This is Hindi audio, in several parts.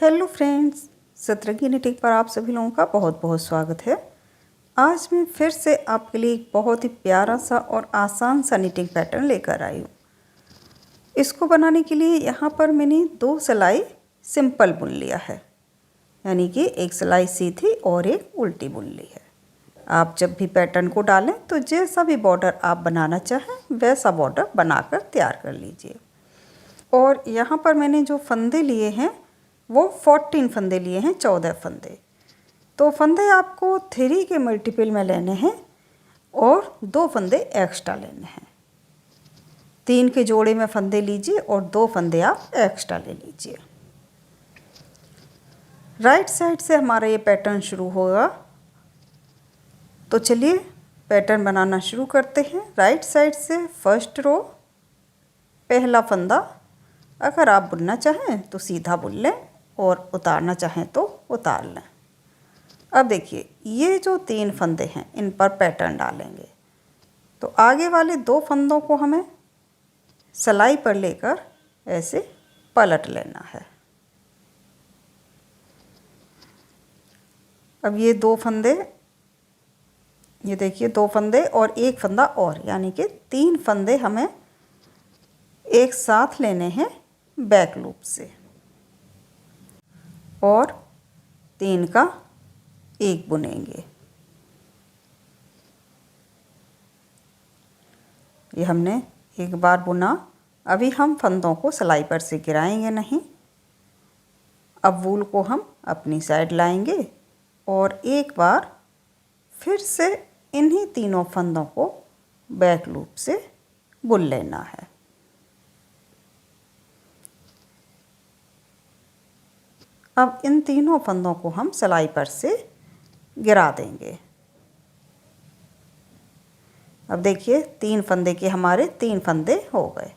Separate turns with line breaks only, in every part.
हेलो फ्रेंड्स, सतरंगी निटिंग पर आप सभी लोगों का बहुत बहुत स्वागत है। आज मैं फिर से आपके लिए एक बहुत ही प्यारा सा और आसान सा निटिंग पैटर्न लेकर आई हूँ। इसको बनाने के लिए यहाँ पर मैंने 2 सिलाई सिंपल बुन लिया है, यानी कि एक सिलाई सीधी और एक उल्टी बुन ली है। आप जब भी पैटर्न को डालें तो जैसा भी बॉर्डर आप बनाना चाहें वैसा बॉर्डर बनाकर तैयार कर लीजिए। और यहाँ पर मैंने जो फंदे लिए हैं वो 14 फंदे लिए हैं, 14 फंदे। तो फंदे आपको 3 के मल्टीपल में लेने हैं और 2 फंदे एक्स्ट्रा लेने हैं। 3 के जोड़े में फंदे लीजिए और 2 फंदे आप एक्स्ट्रा ले लीजिए। राइट साइड से हमारा ये पैटर्न शुरू होगा, तो चलिए पैटर्न बनाना शुरू करते हैं। राइट साइड से फर्स्ट रो, पहला फंदा अगर आप बुनना चाहें तो सीधा बुन लें और उतारना चाहें तो उतार लें। अब देखिए, ये जो 3 फंदे हैं इन पर पैटर्न डालेंगे, तो आगे वाले 2 फंदों को हमें सिलाई पर लेकर ऐसे पलट लेना है। अब ये 2 फंदे, ये देखिए 2 फंदे और एक फंदा और, यानी कि 3 फंदे हमें एक साथ लेने हैं बैक लूप से, और 3 का एक बुनेंगे। ये हमने एक बार बुना। अभी हम फंदों को सिलाई पर से गिराएंगे नहीं। अब वूल को हम अपनी साइड लाएंगे और एक बार फिर से इन्हीं तीनों फंदों को बैक लूप से बुन लेना है। अब इन तीनों फंदों को हम सिलाई पर से गिरा देंगे। अब देखिए 3 फंदे के हमारे 3 फंदे हो गए।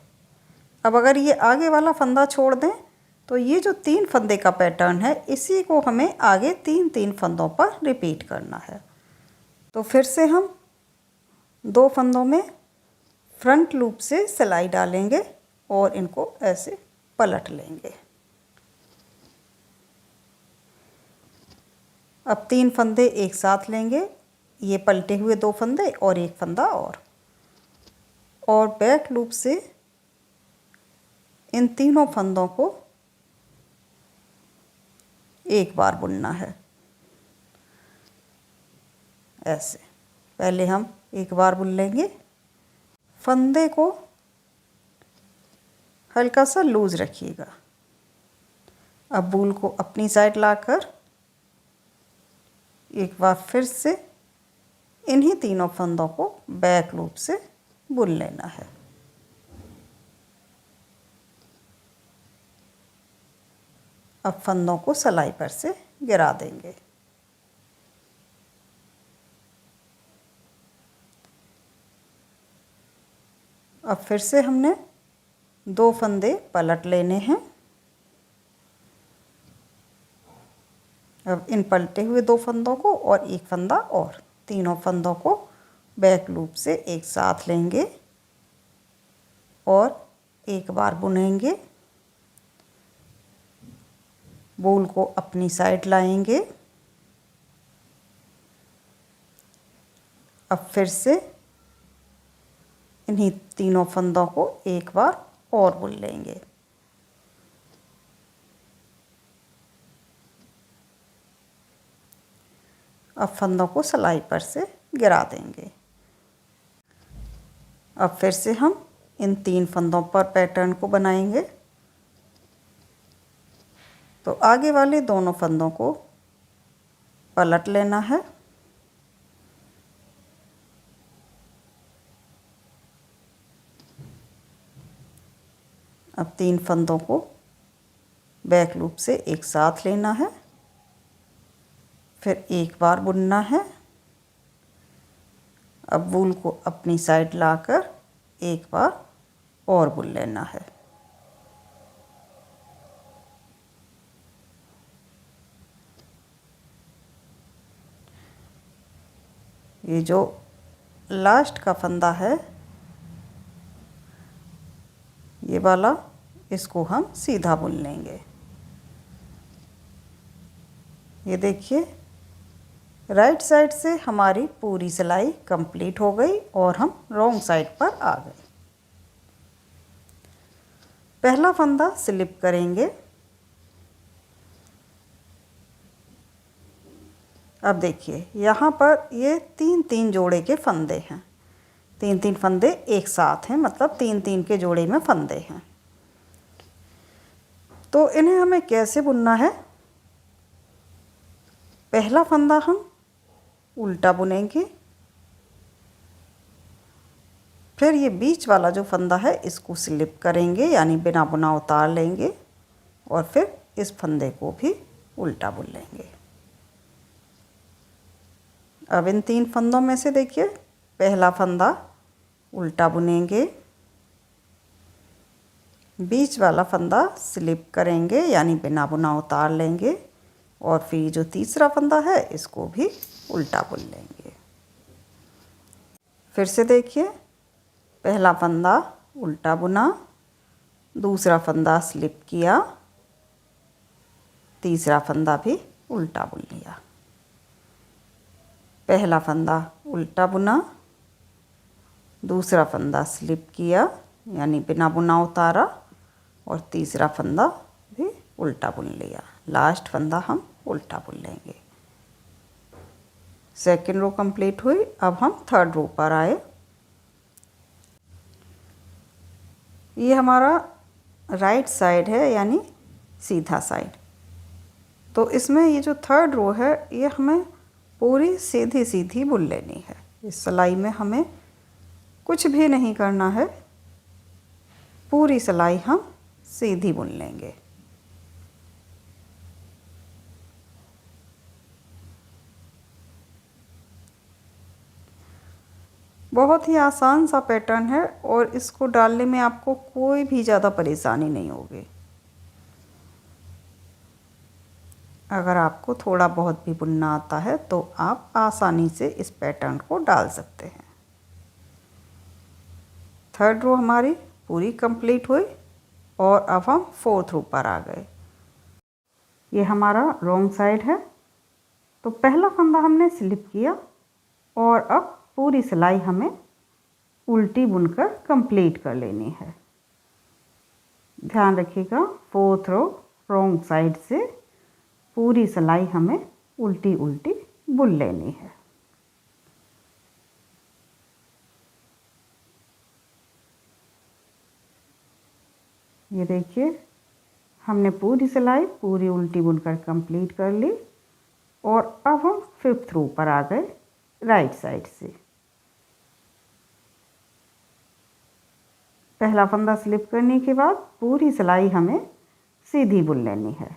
अब अगर ये आगे वाला फंदा छोड़ दें तो ये जो 3 फंदे का पैटर्न है इसी को हमें आगे 3-3 फंदों पर रिपीट करना है। तो फिर से हम 2 फंदों में फ्रंट लूप से सिलाई डालेंगे और इनको ऐसे पलट लेंगे। अब 3 फंदे एक साथ लेंगे, ये पलटे हुए 2 फंदे और एक फंदा और बैक लूप से इन तीनों फंदों को एक बार बुनना है। ऐसे पहले हम एक बार बुन लेंगे। फंदे को हल्का सा लूज रखिएगा। अब वूल को अपनी साइड लाकर एक बार फिर से इन्हीं तीनों फंदों को बैक लूप से बुन लेना है। अब फंदों को सिलाई पर से गिरा देंगे। अब फिर से हमने 2 फंदे पलट लेने हैं। अब इन पलटे हुए 2 फंदों को और एक फंदा और, तीनों फंदों को बैक लूप से एक साथ लेंगे और एक बार बुनेंगे। वूल को अपनी साइड लाएंगे। अब फिर से इन्हीं तीनों फंदों को एक बार और बुन लेंगे। अब फंदों को सिलाई पर से गिरा देंगे। अब फिर से हम इन 3 फंदों पर पैटर्न को बनाएंगे। तो आगे वाले दोनों फंदों को पलट लेना है। अब 3 फंदों को बैक लूप से एक साथ लेना है, फिर एक बार बुनना है। अब वूल को अपनी साइड लाकर एक बार और बुन लेना है। ये जो लास्ट का फंदा है ये वाला, इसको हम सीधा बुन लेंगे। ये देखिए राइट साइड से हमारी पूरी सिलाई कंप्लीट हो गई और हम रॉन्ग साइड पर आ गए। पहला फंदा स्लिप करेंगे। अब देखिए यहाँ पर ये 3-3 जोड़े के फंदे हैं, 3-3 फंदे एक साथ हैं, मतलब 3-3 के जोड़े में फंदे हैं। तो इन्हें हमें कैसे बुनना है? पहला फंदा हम उल्टा बुनेंगे, फिर ये बीच वाला जो फंदा है इसको स्लिप करेंगे, यानी बिना बुना उतार लेंगे, और फिर इस फंदे को भी उल्टा बुन लेंगे। अब इन 3 फंदों में से देखिए पहला फंदा उल्टा बुनेंगे, बीच वाला फंदा स्लिप करेंगे यानी बिना बुना उतार लेंगे, और फिर जो तीसरा फंदा है इसको भी उल्टा बुन लेंगे। फिर से देखिए पहला फंदा उल्टा बुना, दूसरा फंदा स्लिप किया, तीसरा फंदा भी उल्टा बुन लिया। पहला फंदा उल्टा बुना, दूसरा फंदा स्लिप किया यानी बिना बुना उतारा, और तीसरा फंदा भी उल्टा बुन लिया। लास्ट फंदा हम उल्टा बुन लेंगे। सेकेंड रो कंप्लीट हुई। अब हम थर्ड रो पर आए। ये हमारा राइट साइड है यानी सीधा साइड। तो इसमें ये जो थर्ड रो है ये हमें पूरी सीधी सीधी बुन लेनी है। इस सिलाई में हमें कुछ भी नहीं करना है, पूरी सिलाई हम सीधी बुन लेंगे। बहुत ही आसान सा पैटर्न है और इसको डालने में आपको कोई भी ज़्यादा परेशानी नहीं होगी। अगर आपको थोड़ा बहुत भी बुनना आता है तो आप आसानी से इस पैटर्न को डाल सकते हैं। थर्ड रो हमारी पूरी कंप्लीट हुई और अब हम फोर्थ रो पर आ गए। ये हमारा रॉन्ग साइड है। तो पहला फंदा हमने स्लिप किया और अब पूरी सिलाई हमें उल्टी बुनकर कंप्लीट कर लेनी है। ध्यान रखिएगा फोर्थ रो रॉन्ग साइड से पूरी सिलाई हमें उल्टी उल्टी बुन लेनी है। ये देखिए हमने पूरी सिलाई पूरी उल्टी बुनकर कंप्लीट कर ली और अब हम फिफ्थ रो पर आ गए राइट साइड से। पहला फंदा स्लिप करने के बाद पूरी सिलाई हमें सीधी बुन लेनी है।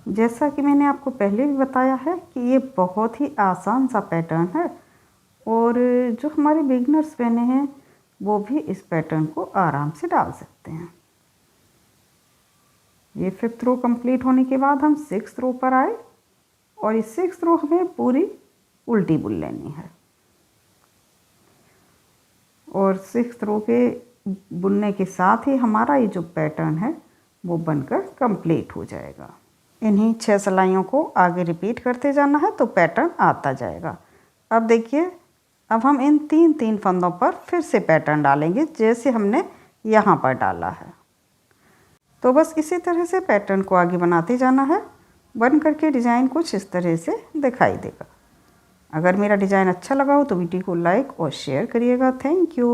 जैसा कि मैंने आपको पहले भी बताया है कि ये बहुत ही आसान सा पैटर्न है और जो हमारे बिगिनर्स बने हैं वो भी इस पैटर्न को आराम से डाल सकते हैं। ये फिफ्थ रो कंप्लीट होने के बाद हम सिक्स्थ रो पर आए और इस सिक्स्थ रो हमें पूरी उल्टी बुन लेनी है और सिक्स्थ रो के बुनने के साथ ही हमारा ये जो पैटर्न है वो बनकर कंप्लीट हो जाएगा। इन्हीं 6 सिलाइयों को आगे रिपीट करते जाना है तो पैटर्न आता जाएगा। अब देखिए अब हम इन 3-3 फंदों पर फिर से पैटर्न डालेंगे जैसे हमने यहाँ पर डाला है। तो बस इसी तरह से पैटर्न को आगे बनाते जाना है। बन करके डिज़ाइन कुछ इस तरह से दिखाई देगा। अगर मेरा डिज़ाइन अच्छा लगा हो तो वीडियो को लाइक और शेयर करिएगा। Thank you.